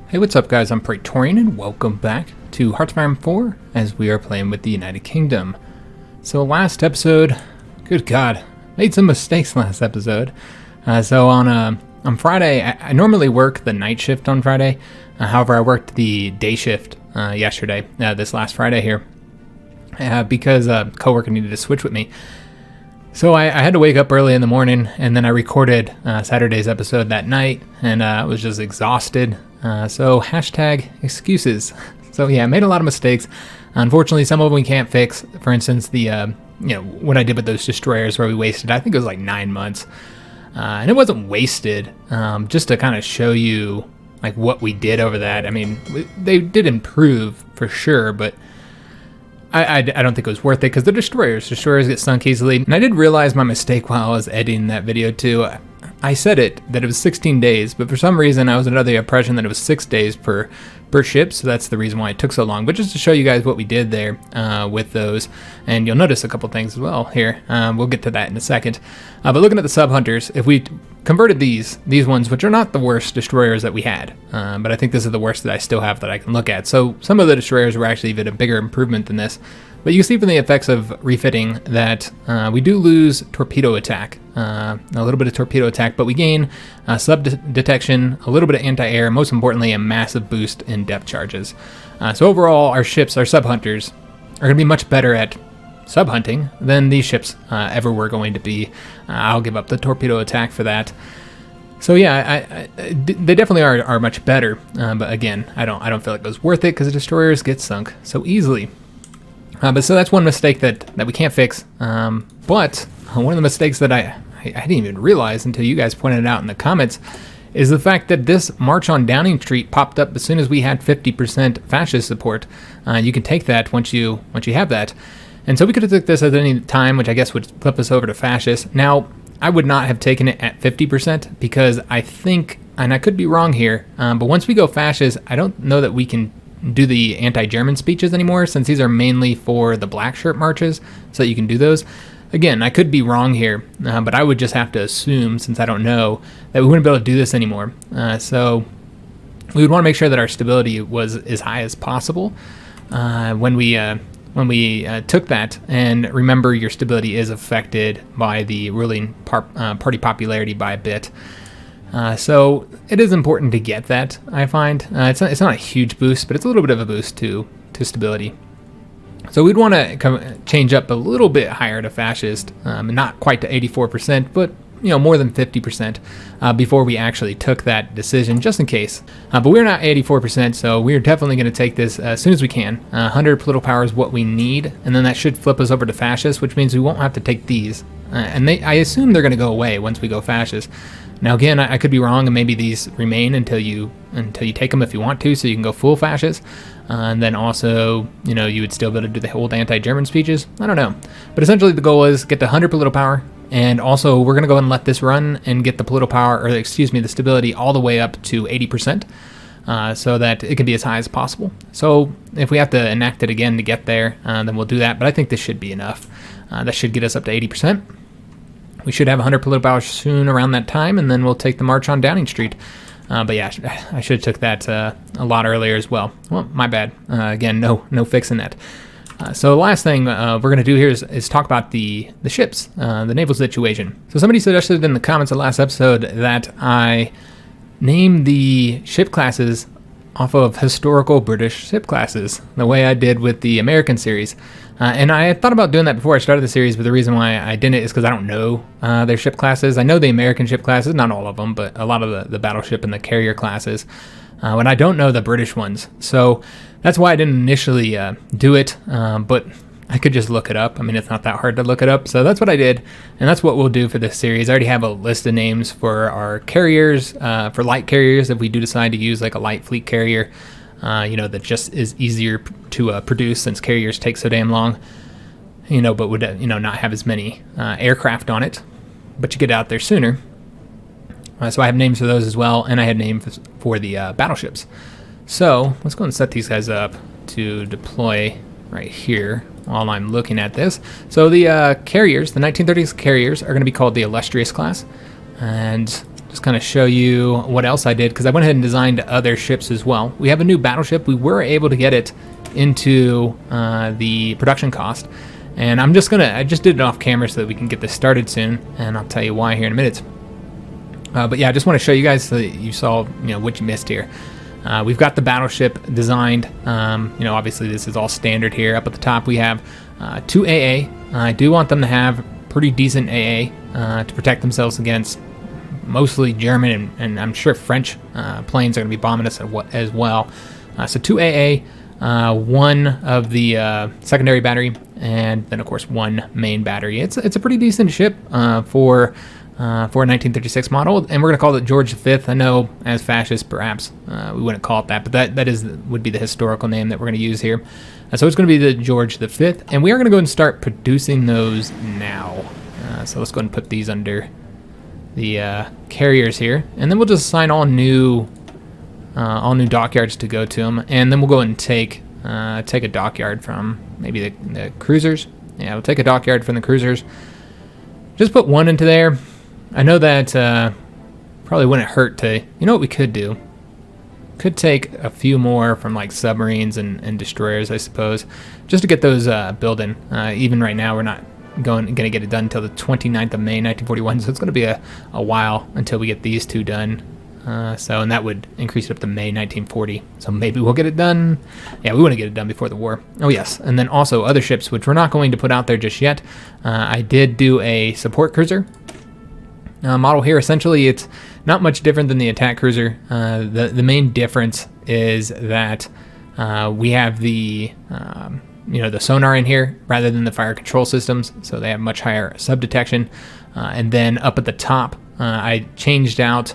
Hey, what's up guys, I'm Praetorian and welcome back to HOI4 as we are playing with the United Kingdom. So last episode, good god, made some mistakes last episode. So on Friday, I normally work the night shift on Friday. However, I worked the day shift yesterday, this last Friday here, because a coworker needed to switch with me. So I had to wake up early in the morning, and then I recorded Saturday's episode that night, and I was just exhausted. So hashtag excuses. So yeah, I made a lot of mistakes. Unfortunately, some of them we can't fix. For instance, the what I did with those destroyers where we wasted, I think it was like 9 months. And it wasn't wasted, just to kind of show you like what we did over that. I mean, they did improve for sure, but I don't think it was worth it because the destroyers get sunk easily. And I did realize my mistake while I was editing that video too. I said that it was 16 days, but for some reason I was under the impression that it was 6 days per ship, so that's the reason why it took so long. But just to show you guys what we did there with those, and you'll notice a couple things as well here. We'll get to that in a second. But looking at the sub-hunters, if we converted these ones, which are not the worst destroyers that we had, but I think this is the worst that I still have that I can look at. So some of the destroyers were actually even a bigger improvement than this. But you can see from the effects of refitting that we do lose torpedo attack, a little bit of torpedo attack, but we gain sub detection, a little bit of anti-air, most importantly, a massive boost in depth charges. So overall, our ships, our sub-hunters, are going to be much better at sub-hunting than these ships ever were going to be. I'll give up the torpedo attack for that. So yeah, they definitely are much better, but again, I don't feel like it was worth it because the destroyers get sunk so easily. But so that's one mistake that we can't fix. But one of the mistakes that I didn't even realize until you guys pointed it out in the comments is the fact that this March on Downing Street popped up as soon as we had 50% fascist support. You can take that once you have that. And so we could have took this at any time, which I guess would flip us over to fascist. Now, I would not have taken it at 50% because I think, and I could be wrong here, but once we go fascist, I don't know that we can do the anti-German speeches anymore, since these are mainly for the black shirt marches, so that you can do those. Again, I could be wrong here, but I would just have to assume, since I don't know, that we wouldn't be able to do this anymore. So we would want to make sure that our stability was as high as possible when we took that. And remember, your stability is affected by the ruling party popularity by a bit. So it is important to get that, I find. It's not a huge boost, but it's a little bit of a boost to stability. So we'd want to change up a little bit higher to fascist, not quite to 84%, but more than 50% before we actually took that decision, just in case. But we're not 84%, so we're definitely going to take this as soon as we can. 100 political power is what we need, and then that should flip us over to fascist, which means we won't have to take these. And I assume they're going to go away once we go fascist. Now again, I could be wrong, and maybe these remain until you take them if you want to, so you can go full fascist. And then also, you would still be able to do the old anti-German speeches. I don't know. But essentially the goal is get to 100 political power, and also we're going to go and let this run and get the political power, or excuse me, the stability all the way up to 80%, so that it can be as high as possible. So if we have to enact it again to get there, then we'll do that. But I think this should be enough. That should get us up to 80%. We should have 100 political power soon around that time, and then we'll take the March on Downing Street. But yeah, I should have took that a lot earlier as well. Well, my bad. Again, no fixing that. So the last thing we're going to do here is talk about the ships, the naval situation. So somebody suggested in the comments of the last episode that I name the ship classes off of historical British ship classes, the way I did with the American series. And I had thought about doing that before I started the series, but the reason why I didn't is because I don't know their ship classes. I know the American ship classes, not all of them, but a lot of the battleship and the carrier classes. And I don't know the British ones. So that's why I didn't initially do it, but I could just look it up. I mean, it's not that hard to look it up. So that's what I did, and that's what we'll do for this series. I already have a list of names for our carriers, for light carriers, if we do decide to use like a light fleet carrier. That just is easier to produce since carriers take so damn long, but would, not have as many aircraft on it, but you get out there sooner. So I have names for those as well, and I have names for the battleships. So let's go and set these guys up to deploy right here while I'm looking at this. So the carriers, the 1930s carriers, are going to be called the Illustrious class, and just kind of show you what else I did, because I went ahead and designed other ships as well. We have a new battleship. We were able to get it into the production cost, and I just did it off camera so that we can get this started soon, and I'll tell you why here in a minute. But yeah, I just want to show you guys so that you saw what you missed here. We've got the battleship designed. Obviously this is all standard here. Up at the top we have 2 AA. I do want them to have pretty decent AA to protect themselves against mostly German and I'm sure French planes are going to be bombing us as well. So 2 AA, 1 of the secondary battery, and then of course 1 main battery. It's a pretty decent ship for a 1936 model, and we're going to call it George V. I know as fascist perhaps we wouldn't call it that, but that would be the historical name that we're going to use here. So it's going to be the George V, and we are going to go and start producing those now. So let's go ahead and put these under the carriers here, and then we'll just assign all new dockyards to go to them, and then we'll go and take a dockyard from maybe the cruisers. Yeah, we'll take a dockyard from the cruisers. Just put 1 into there. I know that probably wouldn't hurt to, what we could do? Could take a few more from like submarines and destroyers, I suppose, just to get those building. Even right now, we're not going to get it done until the 29th of May, 1941, so it's going to be a while until we get these 2 done. And that would increase it up to May 1940. So maybe we'll get it done. Yeah, we want to get it done before the war. Oh yes, and then also other ships, which we're not going to put out there just yet. I did do a support cruiser model here. Essentially, it's not much different than the attack cruiser. The main difference is that we have the the sonar in here rather than the fire control systems, so they have much higher sub detection. And then up at the top, I changed out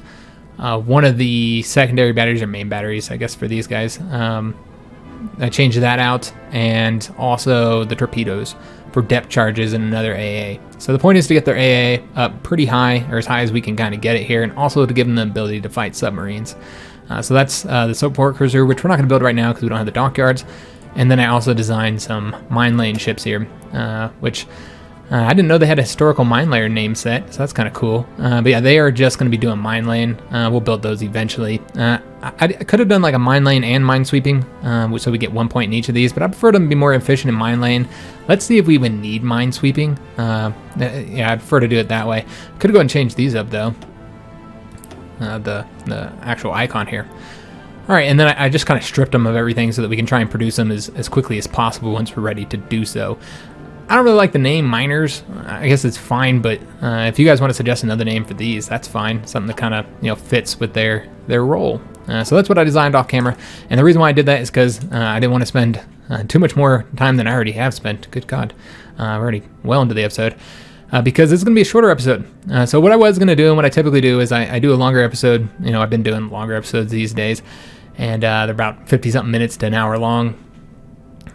one of the secondary batteries or main batteries, I guess, for these guys. I changed that out, and also the torpedoes for depth charges and another AA. So the point is to get their AA up pretty high, or as high as we can kind of get it here, and also to give them the ability to fight submarines. So that's the support cruiser, which we're not going to build right now because we don't have the dockyards. And then I also designed some mine laying ships here, which I didn't know they had a historical mine layer name set, so that's kind of cool. But yeah, they are just going to be doing mine laying. We'll build those eventually. I could have done like a mine laying and mine sweeping, so we get 1 point in each of these, but I prefer them to be more efficient in mine laying. Let's see if we even need mine sweeping. Yeah, I prefer to do it that way. Could go and change these up though. The actual icon here. All right, and then I just kind of stripped them of everything so that we can try and produce them as quickly as possible once we're ready to do so. I don't really like the name Miners. I guess it's fine, but if you guys want to suggest another name for these, that's fine. Something that kind of fits with their role. So that's what I designed off camera, and the reason why I did that is because I didn't want to spend too much more time than I already have spent. Good God, we're already well into the episode. Because it's going to be a shorter episode. So what I was going to do, and what I typically do, is I do a longer episode. I've been doing longer episodes these days, and they're about 50-something minutes to an hour long.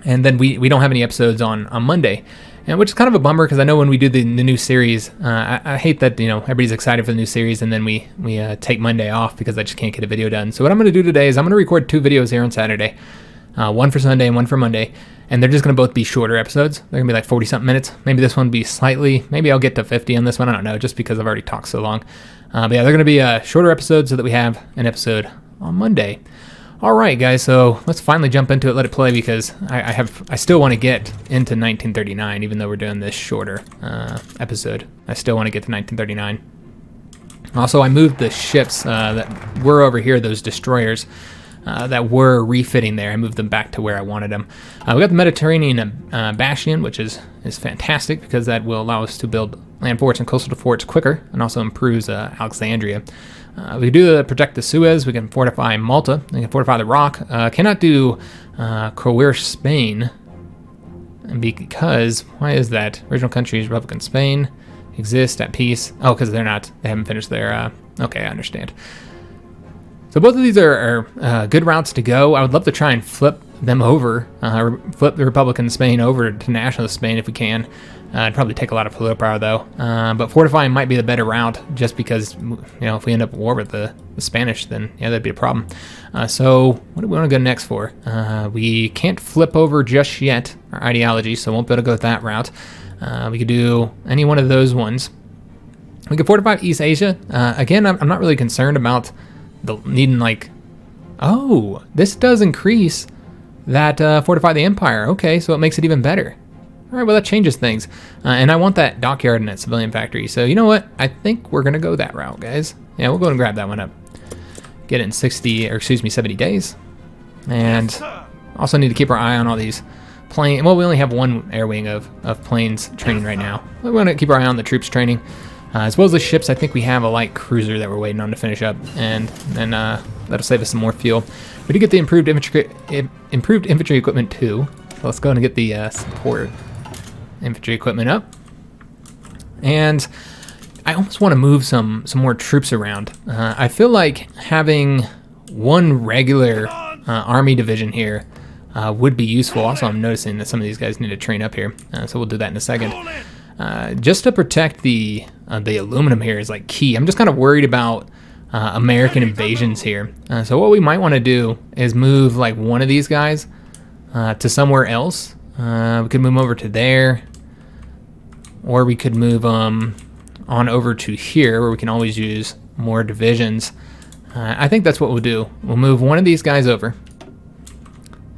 And then we don't have any episodes on Monday, and which is kind of a bummer because I know when we do the new series, I hate that everybody's excited for the new series, and then we take Monday off because I just can't get a video done. So what I'm going to do today is I'm going to record 2 videos here on Saturday, one for Sunday and one for Monday. And they're just going to both be shorter episodes. They're going to be like 40-something minutes. Maybe this one will be maybe I'll get to 50 on this one. I don't know, just because I've already talked so long. But yeah, they're going to be shorter episodes so that we have an episode on Monday. All right, guys, so let's finally jump into it, let it play, because I still want to get into 1939, even though we're doing this shorter episode. I still want to get to 1939. Also, I moved the ships that were over here, those destroyers, that were refitting there. I moved them back to where I wanted them. We got the Mediterranean Bastion, which is fantastic because that will allow us to build land forts and coastal forts quicker, and also improves Alexandria. We can do protect the Suez. We can fortify Malta. We can fortify the Rock. Cannot do coerce Spain, because why is that? Original countries Republican Spain exist at peace. Oh, because they haven't finished their. Okay, I understand. So both of these are good routes to go. I would love to try and flip them over, flip the Republican Spain over to Nationalist Spain if we can. It'd probably take a lot of political power though. But fortifying might be the better route, just because if we end up at war with the Spanish, then yeah, that'd be a problem. So what do we want to go next for? We can't flip over just yet our ideology, so won't be able to go that route. We could do any one of those ones. We can fortify East Asia. Again, I'm not really concerned about the needing like... Oh, this does increase that fortify the Empire. Okay, so it makes it even better. All right, well, that changes things. And I want that dockyard and that civilian factory. So you know what? I think we're going to go that route, guys. Yeah, we'll go and grab that one up. Get it in 70 days. And also need to keep our eye on all these planes. Well, we only have one air wing of planes training right now. We want to keep our eye on the troops training. As well as the ships, I think we have a light cruiser that we're waiting on to finish up. And then that'll save us some more fuel. We did get the improved infantry equipment too. So let's go and get the support infantry equipment up. And I almost want to move some more troops around. I feel like having one regular army division here would be useful. Also, I'm noticing that some of these guys need to train up here, so we'll do that in a second. Just to protect the aluminum here is like key. I'm just kind of worried about American invasions here. So what we might want to do is move like one of these guys to somewhere else. We could move them over to there, or we could move them on over to here where we can always use more divisions. I think that's what we'll do. We'll move one of these guys over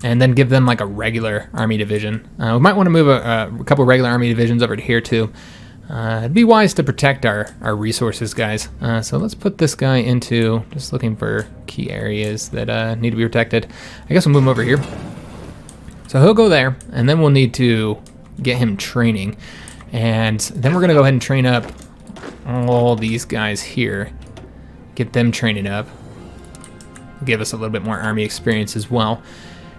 and then give them like a regular army division. We might want to move a couple regular army divisions over to here too. It'd be wise to protect our resources, guys. So let's put this guy into just looking for key areas that need to be protected. I guess we'll move him over here. So he'll go there, and then we'll need to get him training. And then we're going to go ahead and train up all these guys here. Get them training up. Give us a little bit more army experience as well.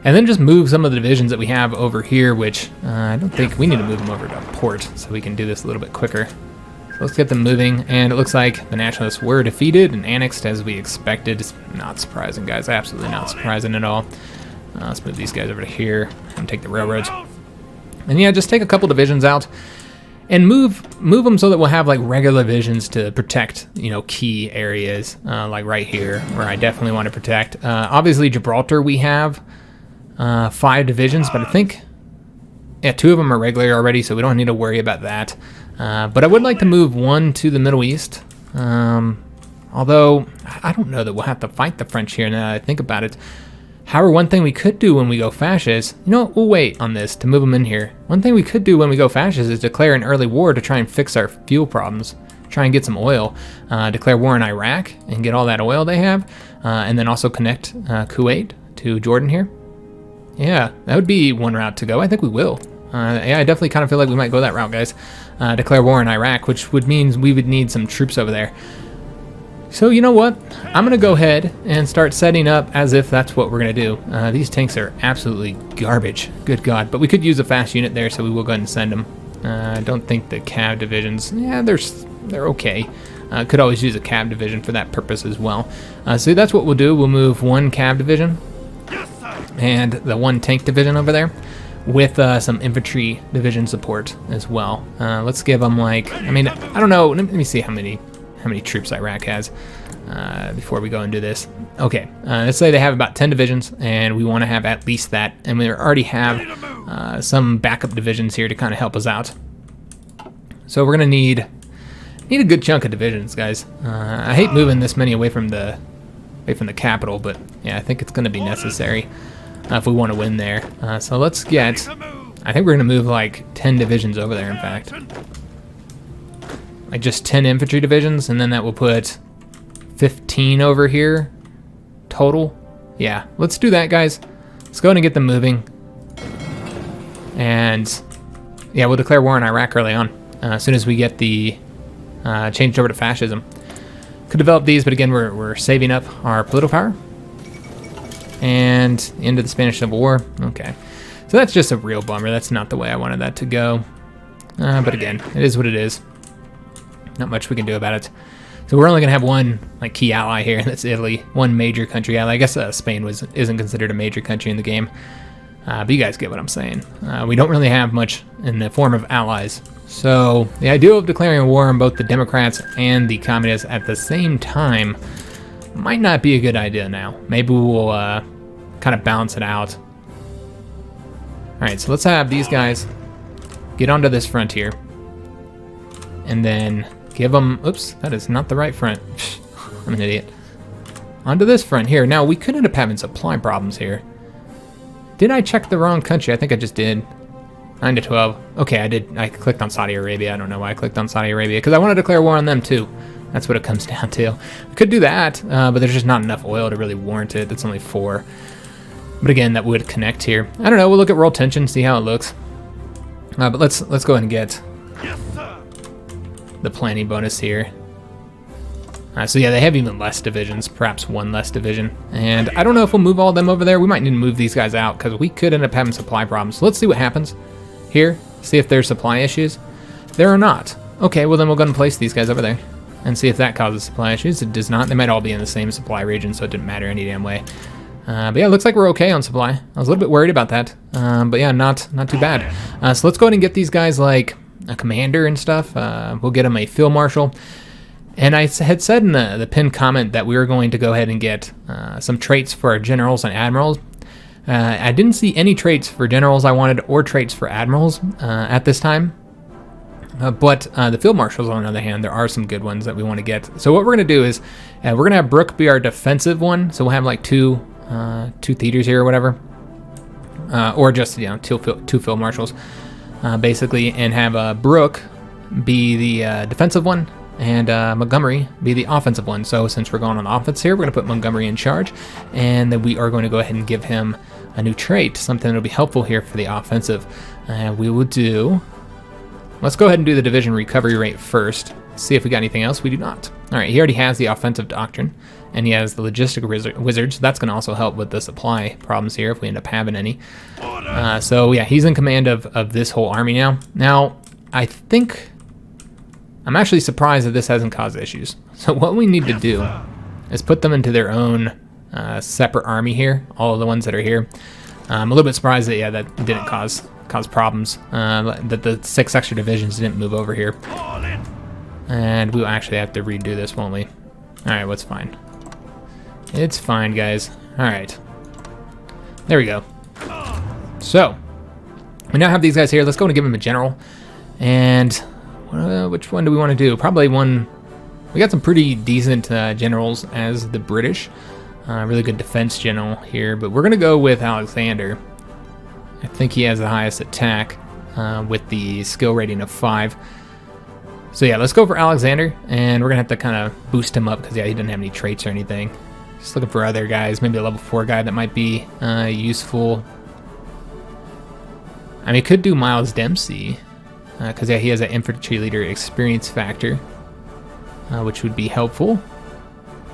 And then just move some of the divisions that we have over here, which I don't think we need to move them over to port so we can do this a little bit quicker. So let's get them moving. And it looks like the Nationalists were defeated and annexed as we expected. It's not surprising, guys. Absolutely not surprising at all. Let's move these guys over to here and take the railroads. And yeah, just take a couple divisions out and move them so that we'll have like regular divisions to protect, you know, key areas like right here where I definitely want to protect. Obviously, Gibraltar we have 5 divisions, but I think, yeah, 2 of them are regular already, so we don't need to worry about that. But I would like to move one to the Middle East. Although, I don't know that we'll have to fight the French here now that I think about it. However, one thing we could do when we go fascist, you know, we'll wait on this to move them in here. One thing we could do when we go fascist is declare an early war to try and fix our fuel problems. Try and get some oil. Declare war in Iraq and get all that oil they have. And then also connect Kuwait to Jordan here. Yeah, that would be one route to go. I think we will. Yeah, I definitely kind of feel like we might go that route, guys. Declare war in Iraq, which would mean we would need some troops over there. So you know what? I'm going to go ahead and start setting up as if that's what we're going to do. These tanks are absolutely garbage. Good God. But we could use a fast unit there, so we will go ahead and send them. I don't think the cab divisions, yeah, they're okay. Could always use a cab division for that purpose as well. So that's what we'll do. We'll move one cab division and the one tank division over there with some infantry division support as well. Let's give them like, I mean, I don't know. Let me see how many troops Iraq has before we go and do this. Okay, let's say they have about 10 divisions, and we want to have at least that, and we already have some backup divisions here to kind of help us out. So we're gonna need a good chunk of divisions, guys. I hate moving this many away from the capital, but yeah, I think it's gonna be necessary if we want to win there. So let's get, I think we're gonna move like 10 divisions over there, in fact. Like just 10 infantry divisions, and then that will put 15 over here total. Yeah, let's do that, guys. Let's go ahead and get them moving. And yeah, we'll declare war on Iraq early on, as soon as we get the changed over to fascism. Could develop these, but again, we're saving up our political power. And into the Spanish Civil War. Okay, so that's just a real bummer. That's not the way I wanted that to go. But again, it is what it is. Not much we can do about it. So we're only gonna have one like key ally here, and that's Italy. One major country ally. I guess Spain isn't considered a major country in the game, but you guys get what I'm saying. We don't really have much in the form of allies. So the idea of declaring a war on both the Democrats and the Communists at the same time might not be a good idea now. Maybe we'll kind of balance it out. All right, so let's have these guys get onto this frontier, and then Give them... Oops, that is not the right front. I'm an idiot. Onto this front here. Now, we could end up having supply problems here. Did I check the wrong country? I think I just did. 9 to 12. Okay, I did. I clicked on Saudi Arabia. I don't know why I clicked on Saudi Arabia, because I want to declare war on them too. That's what it comes down to. We could do that, but there's just not enough oil to really warrant it. It's only 4. But again, that would connect here. I don't know. We'll look at world tension, see how it looks. But let's go ahead and get the planning bonus here. So yeah, they have even less divisions, perhaps 1 less division. And I don't know if we'll move all of them over there. We might need to move these guys out because we could end up having supply problems. So let's see what happens here. See if there's supply issues. There are not. Okay, well then we'll go and place these guys over there and see if that causes supply issues. It does not. They might all be in the same supply region, so it didn't matter any damn way. But yeah, it looks like we're okay on supply. I was a little bit worried about that. But yeah, not too bad. So let's go ahead and get these guys like a commander and stuff. We'll get them a field marshal. And I had said in the pinned comment that we were going to go ahead and get some traits for our generals and admirals. I didn't see any traits for generals I wanted or traits for admirals at this time. But the field marshals, on the other hand, there are some good ones that we want to get. So what we're going to do is we're going to have Brooke be our defensive one. So we'll have like two theaters here or whatever. Or just, two field marshals, basically. And have Brooke be the defensive one. And Montgomery be the offensive one. So since we're going on offense here, we're going to put Montgomery in charge. And then we are going to go ahead and give him a new trait, something that will be helpful here for the offensive. We will do... Let's go ahead and do the division recovery rate first. See if we got anything else. We do not. All right, he already has the offensive doctrine. And he has the logistic wizards. That's going to also help with the supply problems here if we end up having any. So yeah, he's in command of this whole army now. Now, I think... I'm actually surprised that this hasn't caused issues. So what we need to do is put them into their own separate army here, all of the ones that are here. I'm a little bit surprised that, yeah, that didn't cause problems, that the 6 extra divisions didn't move over here. And we'll actually have to redo this, won't we? All right, what's fine? It's fine, guys. All right. There we go. So, we now have these guys here. Let's go and give them a general. And... which one do we want to do? Probably one... We got some pretty decent generals as the British. Really good defense general here. But we're going to go with Alexander. I think he has the highest attack with the skill rating of 5. So yeah, let's go for Alexander. And we're going to have to kind of boost him up because, yeah, he didn't have any traits or anything. Just looking for other guys. Maybe a level 4 guy that might be useful. I mean, could do Miles Dempsey. Because yeah, he has an infantry leader experience factor, which would be helpful.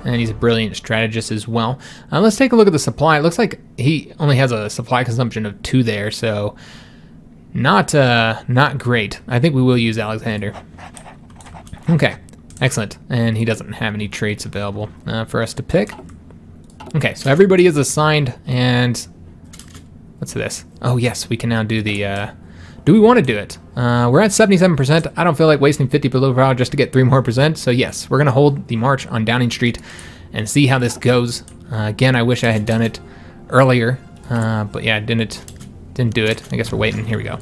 And he's a brilliant strategist as well. Let's take a look at the supply. It looks like he only has a supply consumption of 2 there, so not great. I think we will use Alexander. Okay, excellent. And he doesn't have any traits available for us to pick. Okay, so everybody is assigned, and what's this? Oh yes, we can now do the... do we want to do it? We're at 77%. I don't feel like wasting 50 willpower just to get 3 more %. So yes, we're going to hold the march on Downing Street and see how this goes. Again, I wish I had done it earlier. But yeah, I didn't do it. I guess we're waiting. Here we go.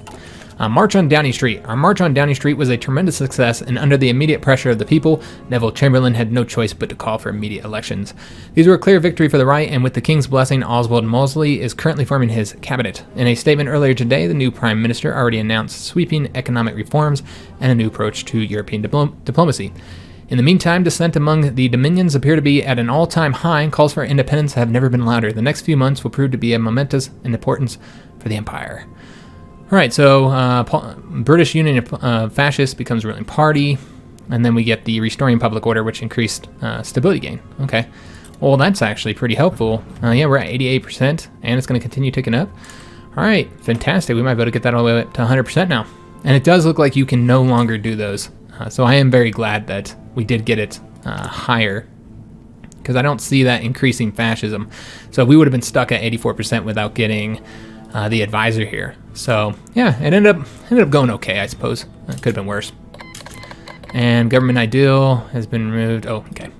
March on Downing Street. Our march on Downing Street was a tremendous success, and under the immediate pressure of the people, Neville Chamberlain had no choice but to call for immediate elections. These were a clear victory for the right, and with the King's blessing, Oswald Mosley is currently forming his cabinet. In a statement earlier today, the new Prime Minister already announced sweeping economic reforms and a new approach to European diplomacy. In the meantime, dissent among the dominions appear to be at an all-time high, and calls for independence have never been louder. The next few months will prove to be of momentous importance for the empire. All right, so British Union of Fascists becomes ruling party, and then we get the Restoring Public Order, which increased stability gain. Okay, well, that's actually pretty helpful. Yeah, we're at 88%, and it's going to continue ticking up. All right, fantastic. We might be able to get that all the way up to 100% now. And it does look like you can no longer do those. So I am very glad that we did get it higher, because I don't see that increasing fascism. So we would have been stuck at 84% without getting the advisor here. So yeah, it ended up going okay, I suppose. It could have been worse. And government ideal has been removed. Oh, okay.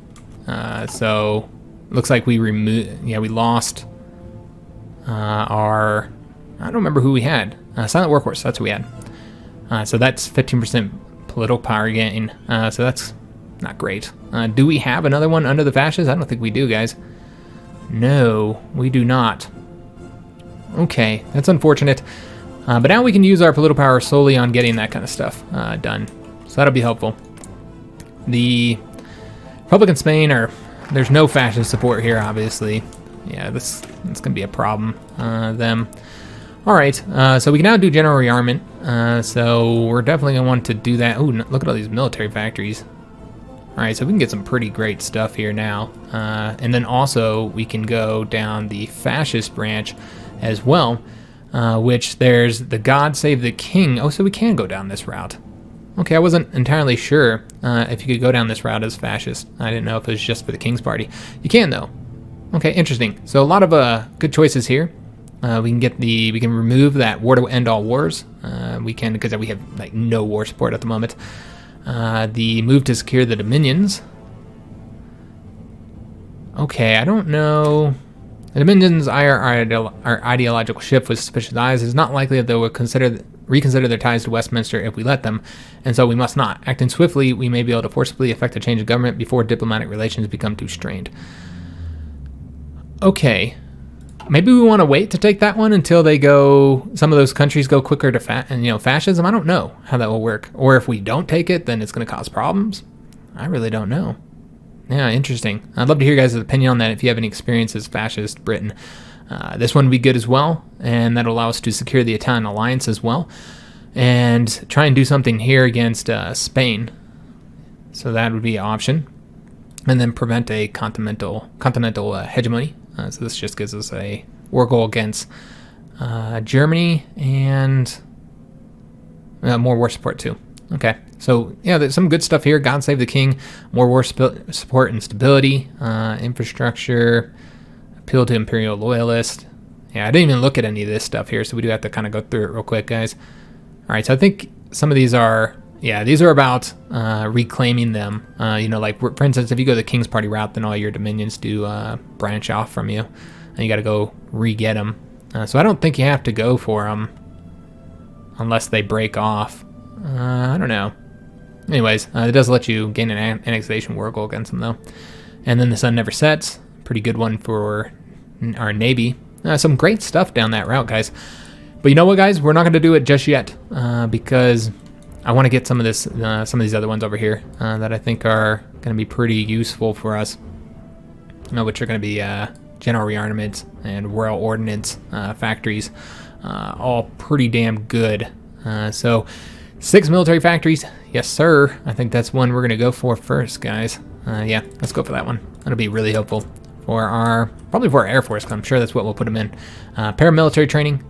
So looks like we lost our, I don't remember who we had. Silent Workhorse, that's who we had. So that's 15% political power gain, so that's not great. Do we have another one under the fascists? I don't think we do, guys. No, we do not. Okay, that's unfortunate. But now we can use our political power solely on getting that kind of stuff done. So that'll be helpful. The Republican Spain there's no fascist support here, obviously. Yeah, that's going to be a problem. Them. All right, so we can now do general rearmament. So we're definitely going to want to do that. Ooh, look at all these military factories. All right, so we can get some pretty great stuff here now. And then also we can go down the fascist branch as well, which there's the God Save the King. Oh, so we can go down this route. Okay, I wasn't entirely sure if you could go down this route as fascist. I didn't know if it was just for the King's Party. You can, though. Okay, interesting. So a lot of good choices here. We can remove that war to end all wars. We can, because we have like no war support at the moment. The move to secure the dominions. Okay, I don't know. The Dominions' our ideological shift with suspicious eyes. It's not likely that they will reconsider their ties to Westminster if we let them, and so we must not. Acting swiftly, we may be able to forcibly effect a change of government before diplomatic relations become too strained. Okay, maybe we want to wait to take that one until some of those countries go quicker to fascism. I don't know how that will work, or if we don't take it, then it's going to cause problems. I really don't know. Yeah, interesting. I'd love to hear your guys' opinion on that if you have any experience as fascist Britain. This one would be good as well, and that'll allow us to secure the Italian alliance as well, and try and do something here against Spain. So that would be an option, and then prevent a continental hegemony. So this just gives us a war goal against Germany and more war support too. Okay, so yeah, there's some good stuff here. God Save the King, more war support and stability, infrastructure, appeal to imperial loyalists. Yeah, I didn't even look at any of this stuff here, so we do have to kind of go through it real quick, guys. All right, so I think some of these are, these are about reclaiming them. Like for instance, if you go the King's Party route, then all your dominions do branch off from you, and you got to go re-get them. So I don't think you have to go for them unless they break off. I don't know. Anyways, it does let you gain an annexation war goal against them, though. And then the sun never sets. Pretty good one for our navy. Some great stuff down that route, guys. But you know what, guys? We're not going to do it just yet because I want to get some of these other ones over here that I think are going to be pretty useful for us. Which are going to be general rearmament and royal ordnance factories, all pretty damn good. So 6 military factories, yes sir. I think that's one we're going to go for first, guys. Yeah, let's go for that one. That'll be really helpful for probably for our Air Force, because I'm sure that's what we'll put them in. Paramilitary training,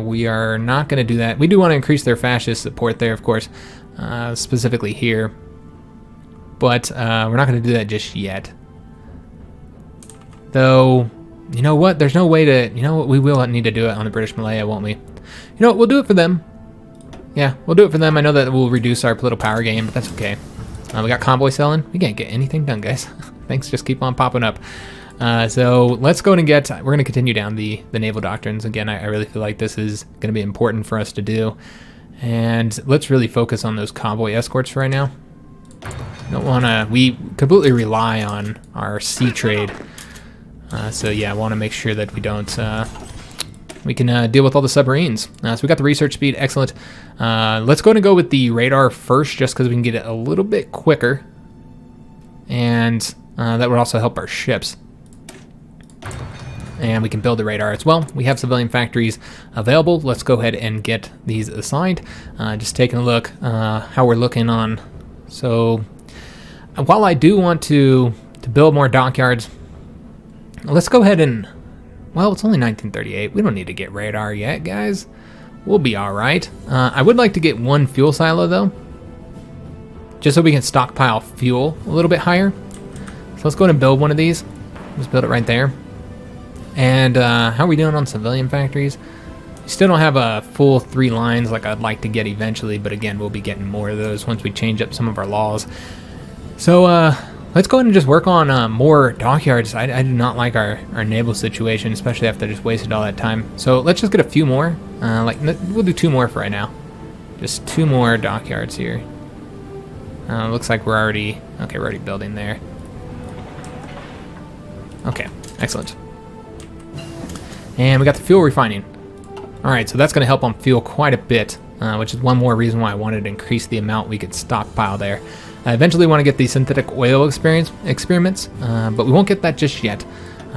we are not going to do that. We do want to increase their fascist support there, of course, specifically here. But we're not going to do that just yet. Though, you know what? There's no way to, we will need to do it on the British Malaya, won't we? You know what? We'll do it for them. Yeah, we'll do it for them. I know that will reduce our political power gain, but that's okay. We got convoy selling. We can't get anything done, guys. Thanks, just keep on popping up. So let's go and we're going to continue down the Naval Doctrines. Again, I really feel like this is going to be important for us to do. And let's really focus on those convoy escorts for right now. We completely rely on our sea trade. So yeah, I want to make sure that we don't, we can deal with all the submarines. So we got the research speed, excellent. Let's go and go with the radar first, just because we can get it a little bit quicker. And that would also help our ships. And we can build the radar as well. We have civilian factories available. Let's go ahead and get these assigned. Just taking a look how we're looking on. So while I do want to build more dockyards, let's go ahead and, well, it's only 1938. We don't need to get radar yet, guys. We'll be all right. I would like to get one fuel silo, though, just so we can stockpile fuel a little bit higher. So let's go ahead and build one of these. Let's build it right there. And how are we doing on civilian factories? We still don't have a full 3 lines like I'd like to get eventually, but again, we'll be getting more of those once we change up some of our laws. So let's go ahead and just work on more dockyards. I do not like our naval situation, especially after I just wasted all that time. So let's just get a few more. We'll do 2 more for right now. Just 2 more dockyards here. Looks like we're already building there. Okay, excellent. And we got the fuel refining. All right, so that's going to help on fuel quite a bit, which is one more reason why I wanted to increase the amount we could stockpile there. I eventually want to get the synthetic oil experiments, but we won't get that just yet,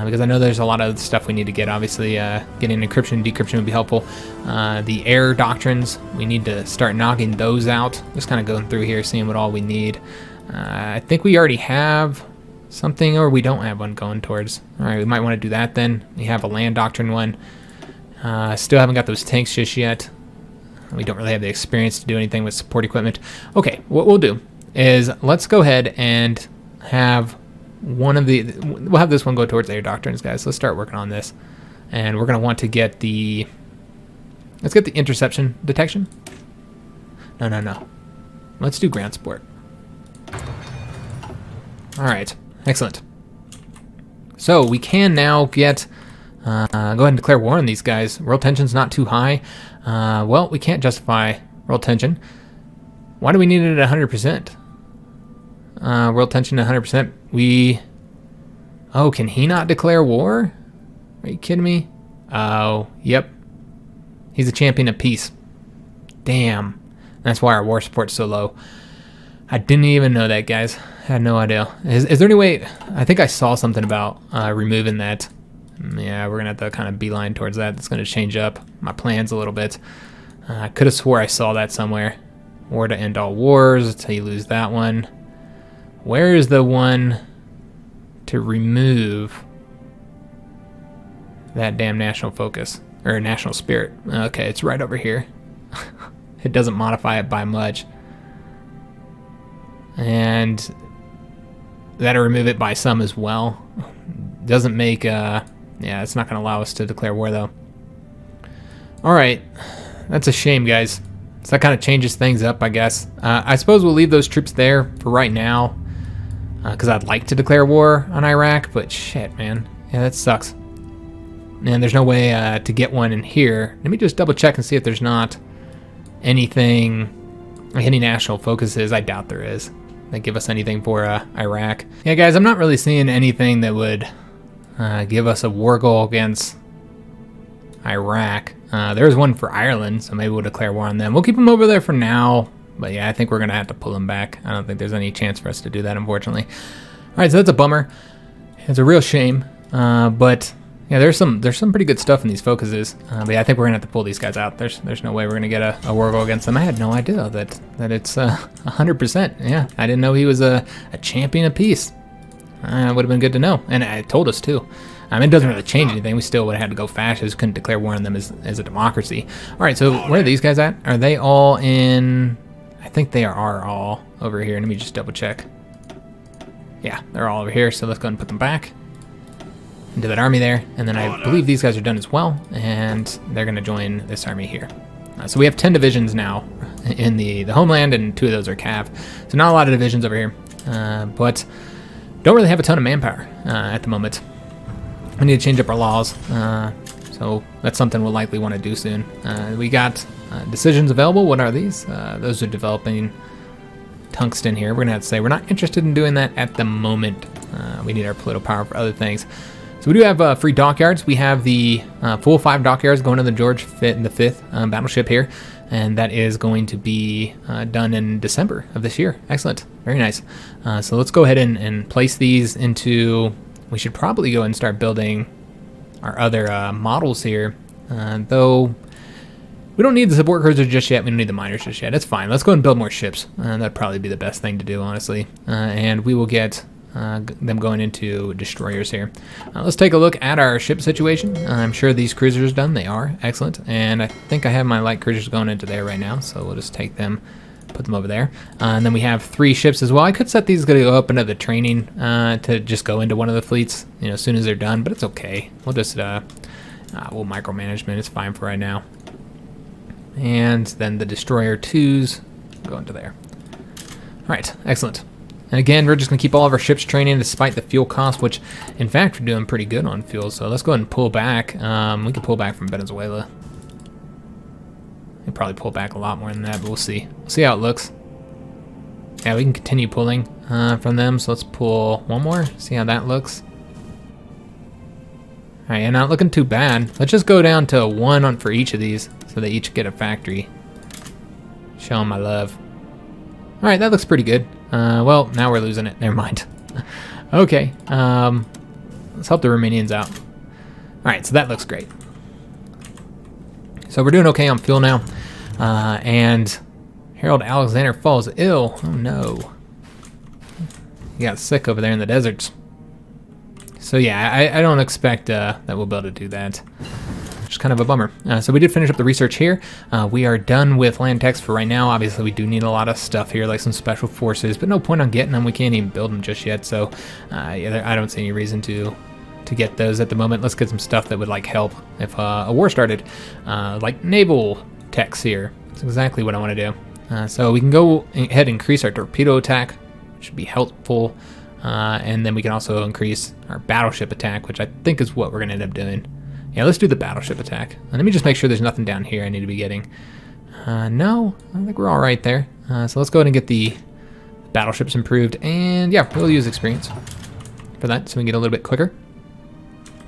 because I know there's a lot of stuff we need to get. Obviously, getting encryption and decryption would be helpful. The air doctrines, we need to start knocking those out. Just kind of going through here, seeing what all we need. I think we already have something, or we don't have one going towards. All right, we might want to do that then. We have a land doctrine one. Still haven't got those tanks just yet. We don't really have the experience to do anything with support equipment. Okay, what we'll do is let's go ahead and have we'll have this one go towards air doctrines, guys. Let's start working on this. And we're going to want to get let's get the interception detection. No. Let's do ground support. All right, excellent. So we can now get, go ahead and declare war on these guys. World tension's not too high. Well, we can't justify world tension. Why do we need it at 100%? World tension at 100%. Oh, can he not declare war? Are you kidding me? Oh, yep. He's a champion of peace. Damn. That's why our war support's so low. I didn't even know that, guys. I had no idea. Is there any way? I think I saw something about removing that. Yeah, we're going to have to kind of beeline towards that. It's going to change up my plans a little bit. I could have swore I saw that somewhere. War to end all wars until you lose that one. Where is the one to remove that damn national focus? Or national spirit. Okay, it's right over here. It doesn't modify it by much. And that'll remove it by some as well. Doesn't make, yeah, it's not going to allow us to declare war, though. All right. That's a shame, guys. So that kind of changes things up, I guess. I suppose we'll leave those troops there for right now, because I'd like to declare war on Iraq, but shit, man. Yeah, that sucks. And there's no way to get one in here. Let me just double check and see if there's not anything, any national focuses. I doubt there is. That give us anything for Iraq. Yeah, guys, I'm not really seeing anything that would give us a war goal against Iraq. There's one for Ireland, so maybe we'll declare war on them. We'll keep them over there for now, but yeah, I think we're going to have to pull them back. I don't think there's any chance for us to do that, unfortunately. All right, so that's a bummer. It's a real shame, but yeah, there's some pretty good stuff in these focuses. But yeah, I think we're going to have to pull these guys out. There's no way we're going to get a war goal against them. I had no idea that it's 100%. Yeah, I didn't know he was a champion of peace. Would have been good to know, and it told us too. I mean, it doesn't really change anything. We still would have had to go fascist. Couldn't declare war on them as a democracy. All right, so where are these guys at? Are they all in? I think they are all over here. Let me just double check. Yeah, they're all over here. So let's go ahead and put them back into that army there. And then I believe these guys are done as well, and they're going to join this army here. So we have 10 divisions now in the homeland, and 2 of those are Cav. So not a lot of divisions over here, but don't really have a ton of manpower at the moment. We need to change up our laws, so that's something we'll likely want to do soon. We got decisions available. What are these? Those are developing tungsten here. We're going to have to say we're not interested in doing that at the moment. We need our political power for other things. So we do have free dockyards. We have the full 5 dockyards going to the George V battleship here, and that is going to be done in December of this year. Excellent. Very nice. So let's go ahead and place these into... We should probably go and start building our other models here, though we don't need the support cruisers just yet. We don't need the miners just yet. It's fine. Let's go and build more ships. That'd probably be the best thing to do, honestly. And we will get them going into destroyers here. Let's take a look at our ship situation. I'm sure these cruisers are done. They are. Excellent. And I think I have my light cruisers going into there right now, so we'll just take them, put them over there. And then we have 3 ships as well. I could set these to go up into the training to just go into one of the fleets, as soon as they're done, but it's okay. We'll just we'll micromanagement. It's fine for right now. And then the destroyer 2s go into there. All right, excellent. And again, we're just going to keep all of our ships training despite the fuel cost, which in fact we're doing pretty good on fuel. So let's go ahead and pull back. We can pull back from Venezuela. We'll probably pull back a lot more than that, but we'll see. We'll see how it looks. Yeah, we can continue pulling from them. So let's pull one more, see how that looks. All right, and not looking too bad. Let's just go down to one for each of these so they each get a factory. Show them my love. All right, that looks pretty good. Well, now we're losing it. Never mind. Okay, let's help the Romanians out. All right, so that looks great. So we're doing okay on fuel now. And Harold Alexander falls ill. Oh no. He got sick over there in the deserts. So yeah, I don't expect that we'll be able to do that. Which is kind of a bummer. So we did finish up the research here. We are done with land techs for right now. Obviously we do need a lot of stuff here, like some special forces, but no point on getting them. We can't even build them just yet. So yeah, I don't see any reason to get those at the moment. Let's get some stuff that would like help if a war started, like naval techs here. That's exactly what I want to do. So we can go ahead and increase our torpedo attack, which should be helpful. And then we can also increase our battleship attack, which I think is what we're going to end up doing. Yeah, let's do the battleship attack. Let me just make sure there's nothing down here I need to be getting. No, I think we're all right there. So let's go ahead and get the battleships improved. And yeah, we'll use experience for that so we can get a little bit quicker.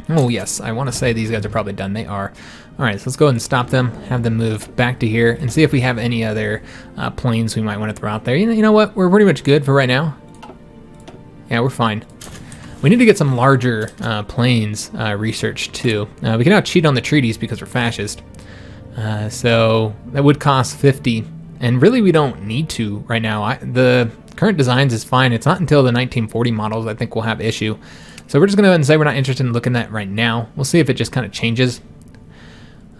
Oh yes, I want to say these guys are probably done. They are. All right, so let's go ahead and stop them, have them move back to here, and see if we have any other planes we might want to throw out there. You know what? We're pretty much good for right now. Yeah, we're fine. We need to get some larger planes researched too. We can now cheat on the treaties because we're fascist. So that would cost 50, and really we don't need to right now. The current designs is fine. It's not until the 1940 models I think we'll have issue. So we're just going to go ahead and say we're not interested in looking at that right now. We'll see if it just kind of changes.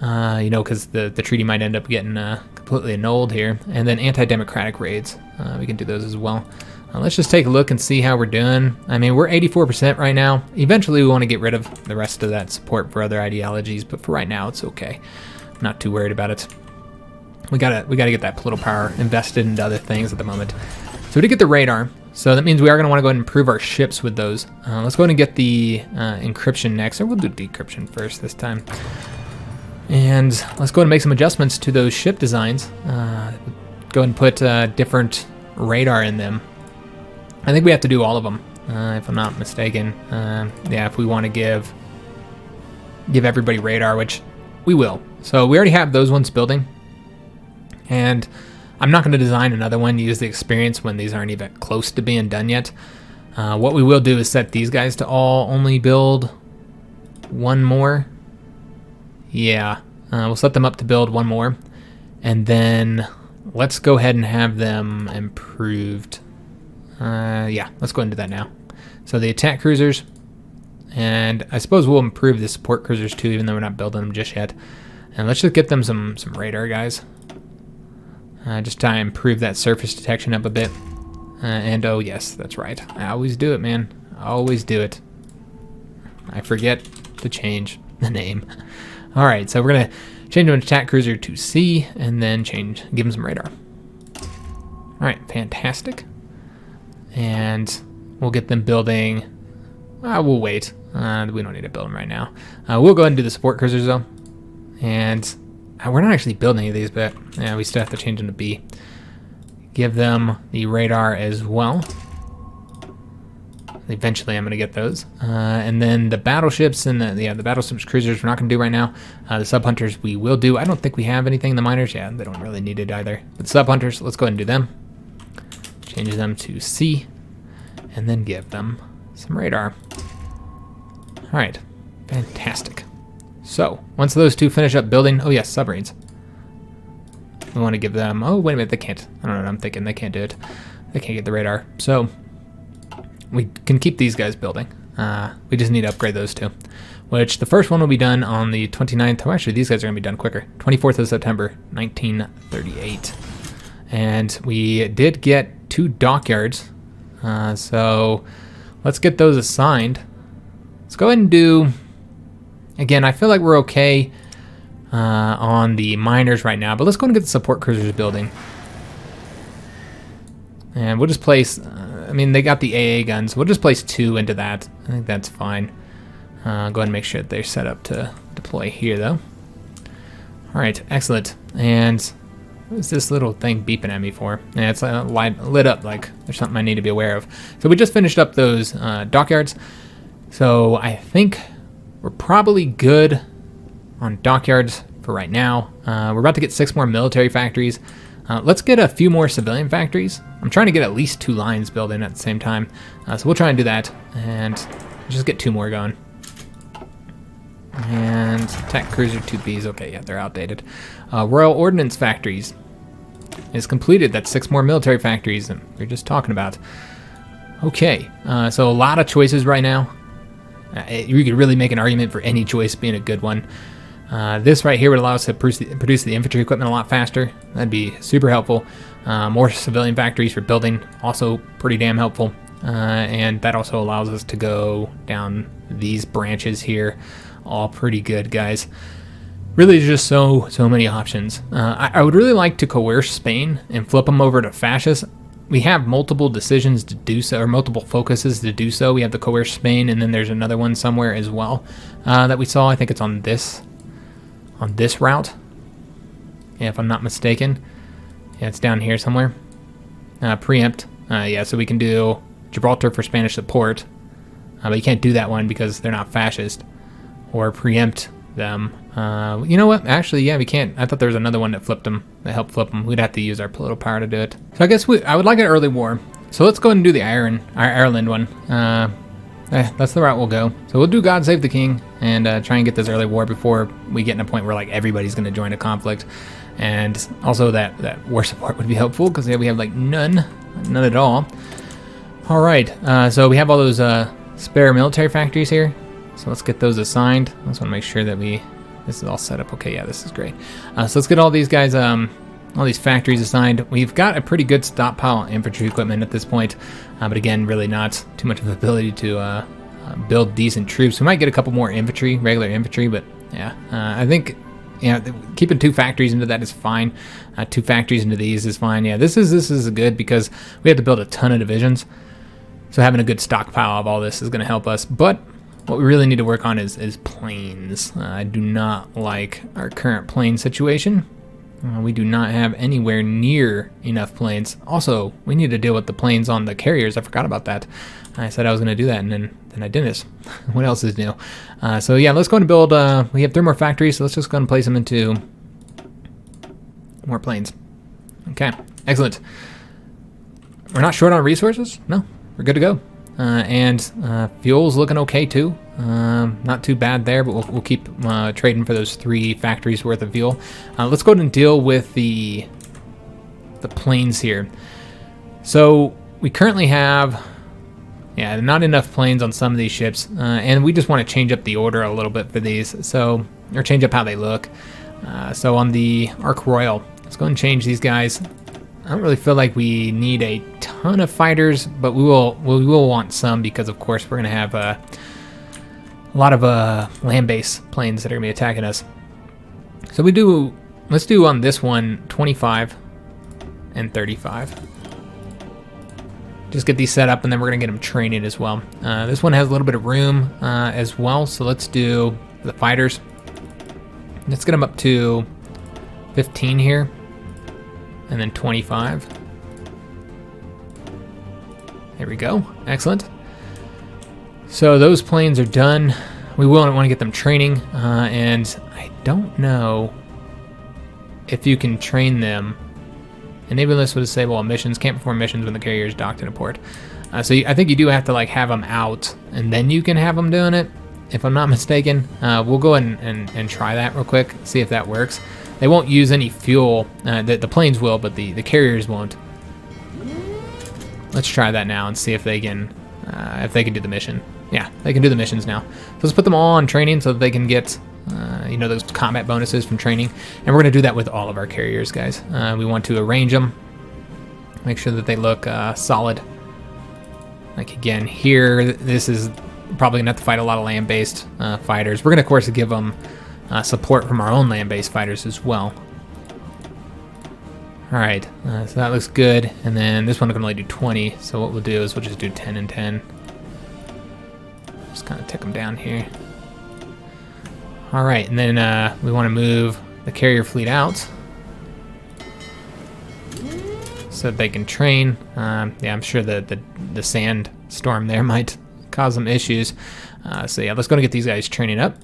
You know, because the treaty might end up getting completely annulled here. And then anti-democratic raids. We can do those as well. Let's just take a look and see how we're doing. I mean, we're 84% right now. Eventually we want to get rid of the rest of that support for other ideologies, but for right now it's okay. I'm not too worried about it. We gotta get that political power invested into other things at the moment. So we did get the radar. So that means we are going to want to go ahead and improve our ships with those. Let's go ahead and get the encryption next, or we'll do decryption first this time. And let's go ahead and make some adjustments to those ship designs. Go ahead and put different radar in them. I think we have to do all of them, if I'm not mistaken. Yeah, if we want to give everybody radar, which we will. So we already have those ones building. And I'm not going to design another one to use the experience when these aren't even close to being done yet. What we will do is set these guys to all only build one more. Yeah, we'll set them up to build one more. And then let's go ahead and have them improved. Yeah, let's go ahead and do that now. So the attack cruisers, and I suppose we'll improve the support cruisers too, even though we're not building them just yet. And let's just get them some radar, guys. Just try and improve that surface detection up a bit. And oh yes, that's right. I always do it, man. I always do it. I forget to change the name. All right, so we're gonna change an attack cruiser to C, and then give them some radar. All right, fantastic. And we'll get them building. We'll wait. We don't need to build them right now. We'll go ahead and do the support cruisers though. And we're not actually building any of these, but yeah, we still have to change them to B. Give them the radar as well. Eventually I'm going to get those. And then the battleships and the battleships cruisers we're not going to do right now. The sub-hunters we will do. I don't think we have anything in the miners. Yeah, they don't really need it either. But sub-hunters, let's go ahead and do them. Change them to C. And then give them some radar. All right, fantastic. So, once those two finish up building, oh yes, submarines. We want to give them, oh wait a minute, they can't. I don't know what I'm thinking, they can't do it. They can't get the radar. So, we can keep these guys building. We just need to upgrade those two. Which, the first one will be done on the 29th, oh actually these guys are going to be done quicker. 24th of September, 1938. And we did get 2 dockyards. So, let's get those assigned. Let's go ahead and do... Again, I feel like we're okay on the miners right now, but let's go and get the support cruisers building. And we'll just place, I mean, they got the AA guns. We'll just place 2 into that. I think that's fine. Go ahead and make sure that they're set up to deploy here, though. All right, excellent. And What's this little thing beeping at me for? Yeah, it's lit up like there's something I need to be aware of. So we just finished up those dockyards. So I think we're probably good on dockyards for right now. We're about to get 6 more military factories. Let's get a few more civilian factories. I'm trying to get at least 2 lines built in at the same time. So we'll try and do that and just get 2 more going. And attack cruiser 2Bs. Okay, yeah, they're outdated. Royal Ordnance factories is completed. That's 6 more military factories that we are just talking about. Okay, so a lot of choices right now. You could really make an argument for any choice being a good one. This right here would allow us to produce the infantry equipment a lot faster. That'd be super helpful. More civilian factories for building, also pretty damn helpful. And that also allows us to go down these branches here. All pretty good, guys. Really just so many options. I would really like to coerce Spain and flip them over to fascist. We have multiple decisions to do so, or multiple focuses to do so. We have the coerce Spain, and then there's another one somewhere as well that we saw. I think it's on this route, yeah, if I'm not mistaken. Yeah, it's down here somewhere. Preempt, yeah, so we can do Gibraltar for Spanish support, but you can't do that one because they're not fascist. Or preempt them. You know what? Actually, yeah, we can't. I thought there was another one that helped flip them. We'd have to use our political power to do it. So I guess I would like an early war. So let's go ahead and do the Ireland one. That's the route we'll go. So we'll do God Save the King and try and get this early war before we get in a point where like everybody's going to join a conflict. And also that war support would be helpful because we have like none at all. All right, so we have all those spare military factories here. So let's get those assigned. I just want to make sure that this is all set up. Okay, yeah, this is great. So let's get all these guys, all these factories assigned. We've got a pretty good stockpile infantry equipment at this point, but again, really not too much of the ability to build decent troops. We might get a couple more infantry, regular infantry, but yeah, I think keeping 2 factories into that is fine. 2 factories into these is fine. Yeah, this is good because we have to build a ton of divisions. So having a good stockpile of all this is going to help us, but what we really need to work on is planes. I do not like our current plane situation. We do not have anywhere near enough planes. Also, we need to deal with the planes on the carriers. I forgot about that. I said I was going to do that, and then I didn't. What else is new? So yeah, let's go and build. We have 3 more factories, so let's just go and place them into more planes. Okay, excellent. We're not short on resources? No, we're good to go. And fuel's looking okay too. Not too bad there, but we'll keep trading for those 3 factories worth of fuel. Let's go ahead and deal with the planes here. So we currently have, not enough planes on some of these ships, and we just want to change up the order a little bit for these, or change up how they look. So on the Ark Royal, let's go and change these guys. I don't really feel like we need a ton of fighters, but we will want some because, of course, we're going to have a lot of land-based planes that are going to be attacking us. So let's do on this one 25 and 35. Just get these set up, and then we're going to get them training as well. This one has a little bit of room as well, so let's do the fighters. Let's get them up to 15 here. And then 25. There we go. Excellent. So those planes are done. We will want to get them training, and I don't know if you can train them. Enable this with disable missions. Can't perform missions when the carrier is docked in a port. So I think you do have to like have them out, and then you can have them doing it, if I'm not mistaken. We'll go ahead and try that real quick, see if that works. They won't use any fuel. The planes will, but the carriers won't. Let's try that now and see if they can do the mission. Yeah, they can do the missions now. So let's put them all on training so that they can get those combat bonuses from training. And we're going to do that with all of our carriers, guys. We want to arrange them, make sure that they look solid. Like again, here, this is probably going to have to fight a lot of land-based fighters. We're going to, of course, give them support from our own land-based fighters as well. Alright, so that looks good. And then this one can only do 20, so what we'll do is we'll just do 10 and 10. Just kind of tick them down here. Alright, and then we want to move the carrier fleet out. so that they can train. Yeah, I'm sure that the sand storm there might cause some issues. So yeah, let's go and get these guys training up.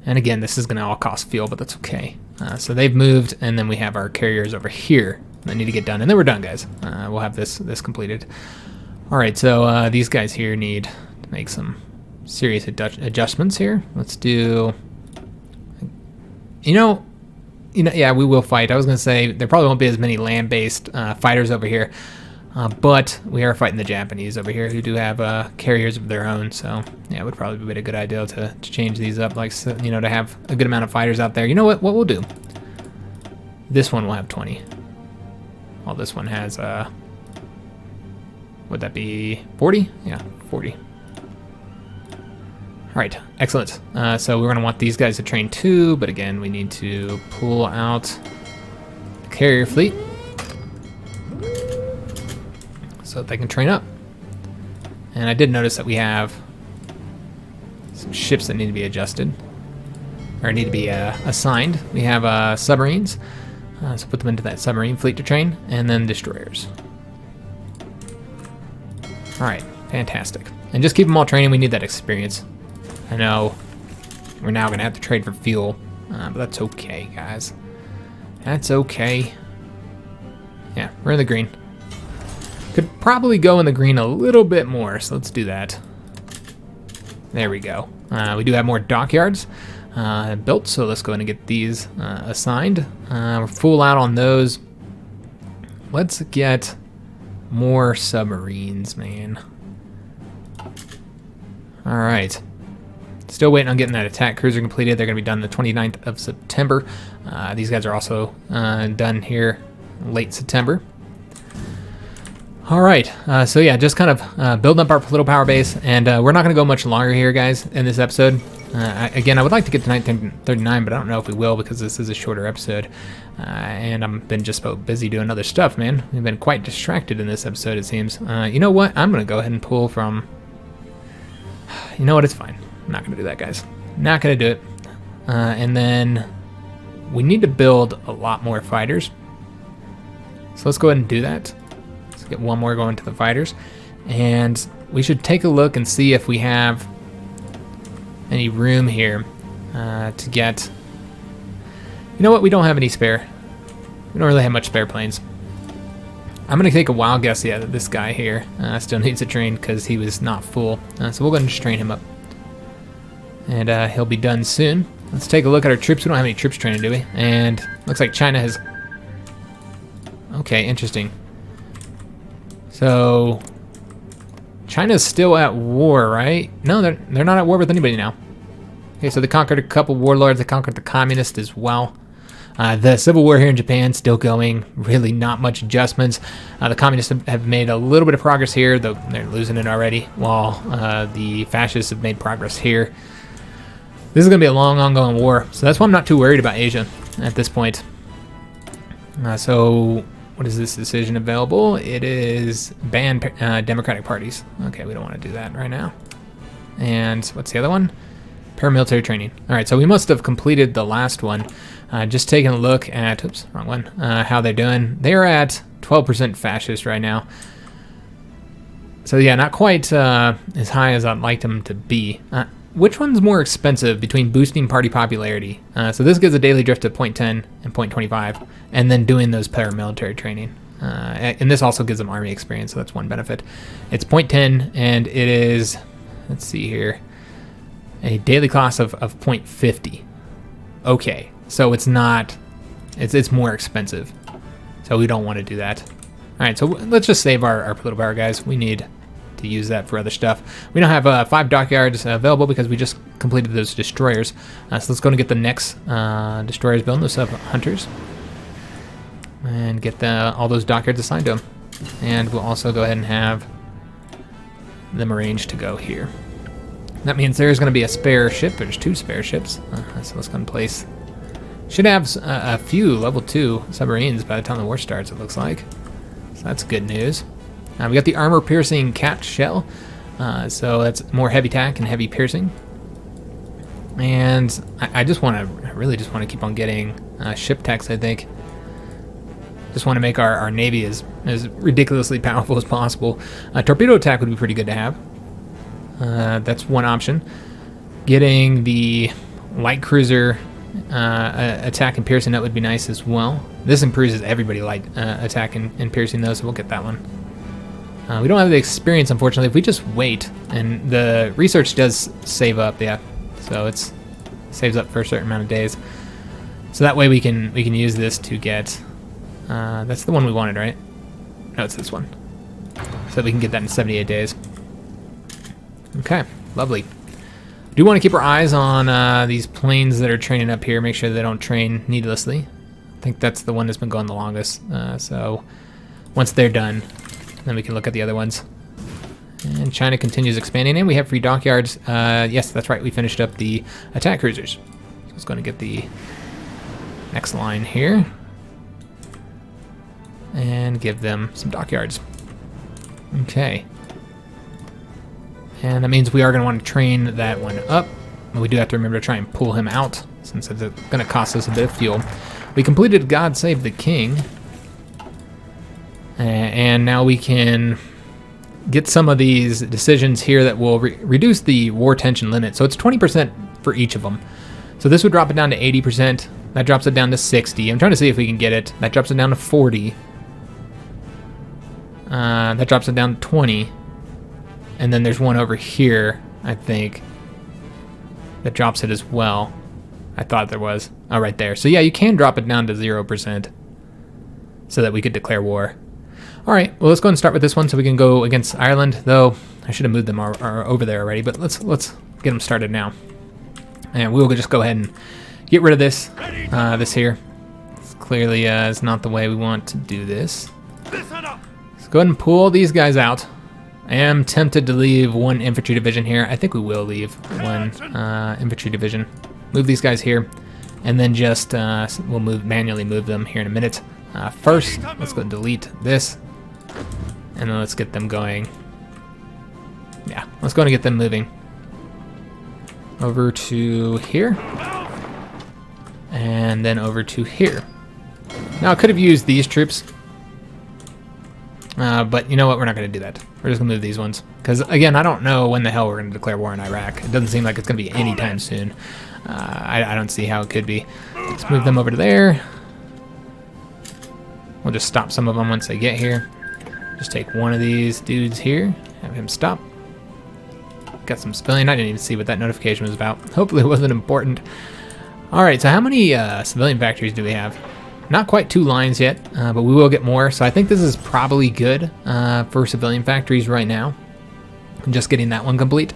And again, this is going to all cost fuel, but that's okay. So they've moved, and then we have our carriers over here that need to get done. And then we're done, guys. We'll have this completed. All right, so these guys here need to make some serious adjustments here. Let's do... yeah, we will fight. I was going to say there probably won't be as many land-based fighters over here. But we are fighting the Japanese over here, who do have carriers of their own. So yeah, it would probably be a good idea to change these up, like, so, you know, to have a good amount of fighters out there. You know what we'll do? This one will have 20. Well, this one has would that be 40? Yeah, 40. All right, excellent. So we're going to want these guys to train too, but again, we need to pull out the carrier fleet so that they can train up. And I did notice that we have some ships that need to be adjusted, or need to be assigned. We have submarines, so put them into that submarine fleet to train, and then destroyers. All right, fantastic. And just keep them all training. We need that experience. I know we're now going to have to trade for fuel, but that's okay, guys. That's okay. Yeah, we're in the green. Could probably go in the green a little bit more, so let's do that. There we go. We do have more dockyards built, so let's go ahead and get these assigned. We're full out on those. Let's get more submarines, man. All right. Still waiting on getting that attack cruiser completed. They're going to be done the 29th of September. These guys are also done here late September. All right, so yeah, just kind of building up our little power base, and we're not going to go much longer here, guys, in this episode. Again, I would like to get to 1939, but I don't know if we will because this is a shorter episode, and I've been just about busy doing other stuff, man. We've been quite distracted in this episode, it seems. You know what? I'm going to go ahead and pull from... You know what? It's fine. I'm not going to do that, guys. Not going to do it. And then we need to build a lot more fighters. So let's go ahead and do that. Let's get one more going to the fighters. And we should take a look and see if we have any room here to get... You know what? We don't have any spare. We don't really have much spare planes. I'm going to take a wild guess, yeah, that this guy here still needs to train because he was not full. So we'll go ahead and just train him up. And he'll be done soon. Let's take a look at our troops. We don't have any troops training, do we? And looks like China has... Okay, interesting. So China's still at war, right? No, they're not at war with anybody now. Okay, so they conquered a couple warlords. They conquered the communists as well. The civil war here in Japan still going. Really not much adjustments. The communists have made a little bit of progress here, though they're losing it already, while the fascists have made progress here. This is going to be a long, ongoing war, so that's why I'm not too worried about Asia at this point. So, what is this decision available? It is ban democratic parties. Okay, we don't want to do that right now. And what's the other one? Paramilitary training. All right, so we must have completed the last one. Just taking a look at, oops, wrong one, how they're doing. They're at 12% fascist right now. So yeah, not quite as high as I'd like them to be. Which one's more expensive between boosting party popularity? So this gives a daily drift of 0.10 and 0.25, and then doing those paramilitary training. And this also gives them army experience, so that's one benefit. It's 0.10, and it is, let's see here, a daily cost of 0.50. Okay, so it's not, it's more expensive. So we don't want to do that. All right, so let's just save our political power, guys. We need to use that for other stuff. We don't have 5 dockyards available because we just completed those destroyers. So let's go and get the next destroyers built, those hunters, and get all those dockyards assigned to them. And we'll also go ahead and have them arranged to go here. That means there's going to be a spare ship. There's 2 spare ships. So let's go and place. Should have a few level 2 submarines by the time the war starts, it looks like. So that's good news. We got the armor-piercing cat shell, so that's more heavy tack and heavy piercing. And I really just want to keep on getting ship techs, I think. Just want to make our navy as ridiculously powerful as possible. Torpedo attack would be pretty good to have. That's one option. Getting the light cruiser attack and piercing, that would be nice as well. This improves everybody light attack and piercing though, so we'll get that one. We don't have the experience, unfortunately. If we just wait, and the research does save up, yeah. So it's saves up for a certain amount of days. So that way we can use this to get. That's the one we wanted, right? No, it's this one. So we can get that in 78 days. Okay, lovely. We do want to keep our eyes on these planes that are training up here. Make sure they don't train needlessly. I think that's the one that's been going the longest. So once they're done, then we can look at the other ones. And China continues expanding, and we have free dockyards. Yes, that's right. We finished up the attack cruisers. So I was going to get the next line here and give them some dockyards. Okay. And that means we are going to want to train that one up. But we do have to remember to try and pull him out, since it's going to cost us a bit of fuel. We completed God Save the King. And now we can get some of these decisions here that will reduce the war tension limit. So it's 20% for each of them. So this would drop it down to 80%. That drops it down to 60. I'm trying to see if we can get it. That drops it down to 40. That drops it down to 20. And then there's one over here, I think, that drops it as well. I thought there was. Oh, right there. So yeah, you can drop it down to 0% so that we could declare war. All right, well, let's go ahead and start with this one so we can go against Ireland, though I should have moved them over there already, but let's get them started now. And we'll just go ahead and get rid of this here. This clearly is not the way we want to do this. Let's go ahead and pull these guys out. I am tempted to leave one infantry division here. I think we will leave one infantry division. Move these guys here, and then just we'll manually move them here in a minute. First, let's go and delete this, and then let's get them going. Yeah, let's go and get them moving over to here, and then over to here. Now, I could have used these troops, but you know what? We're not going to do that. We're just going to move these ones. Because, again, I don't know when the hell we're going to declare war in Iraq. It doesn't seem like it's going to be anytime soon. I don't see how it could be. Let's move them over to there. We'll just stop some of them once they get here. Just take one of these dudes here. Have him stop. Got some civilian. I didn't even see what that notification was about. Hopefully it wasn't important. Alright, so how many civilian factories do we have? Not quite 2 lines yet, but we will get more. So I think this is probably good for civilian factories right now. I'm just getting that one complete.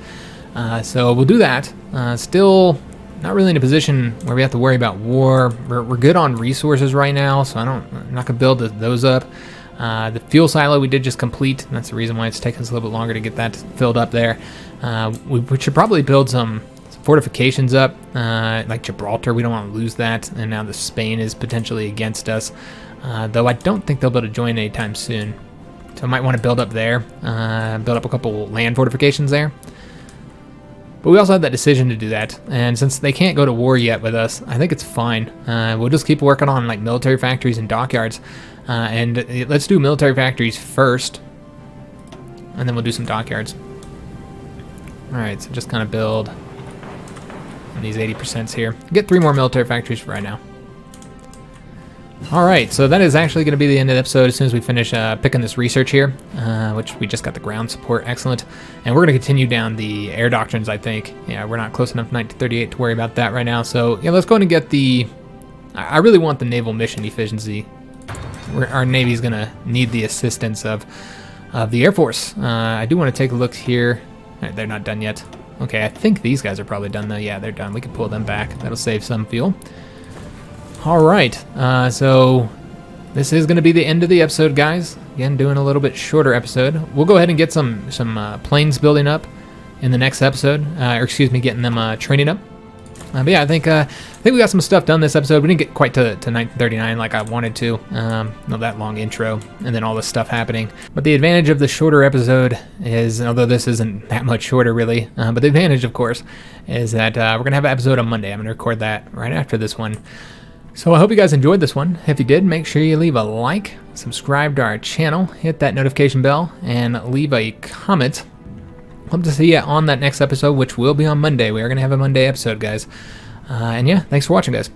So we'll do that. Still not really in a position where we have to worry about war. We're good on resources right now, so I'm not going to build those up. The fuel silo we did just complete. And that's the reason why it's taken us a little bit longer to get that filled up there. We should probably build some fortifications up, like Gibraltar. We don't want to lose that, and now the Spain is potentially against us, though I don't think they'll be able to join anytime soon. So I might want to build up there, build up a couple land fortifications there. But we also have that decision to do that, and since they can't go to war yet with us, I think it's fine. We'll just keep working on like military factories and dockyards, and let's do military factories first, and then we'll do some dockyards. All right, so just kind of build these 80% here. Get 3 more military factories for right now. Alright, so that is actually going to be the end of the episode as soon as we finish picking this research here, which we just got the ground support. Excellent. And we're going to continue down the air doctrines, I think. Yeah, we're not close enough 1938 to worry about that right now. So, yeah, let's go ahead and get the... I really want the naval mission efficiency. Our Navy's going to need the assistance of the Air Force. I do want to take a look here. They're not done yet. Okay, I think these guys are probably done though. Yeah, they're done. We can pull them back. That'll save some fuel. All right, so this is going to be the end of the episode, guys. Again, doing a little bit shorter episode. We'll go ahead and get some planes building up in the next episode, or excuse me, getting them training up. But yeah, I think we got some stuff done this episode. We didn't get quite to 1939 like I wanted to. Not that long intro, and then all this stuff happening. But the advantage of the shorter episode is, although this isn't that much shorter really, but the advantage, of course, is that we're gonna have an episode on Monday. I'm gonna record that right after this one. So I hope you guys enjoyed this one. If you did, make sure you leave a like, subscribe to our channel, hit that notification bell, and leave a comment. Hope to see you on that next episode, which will be on Monday. We are going to have a Monday episode, guys. And yeah, thanks for watching, guys.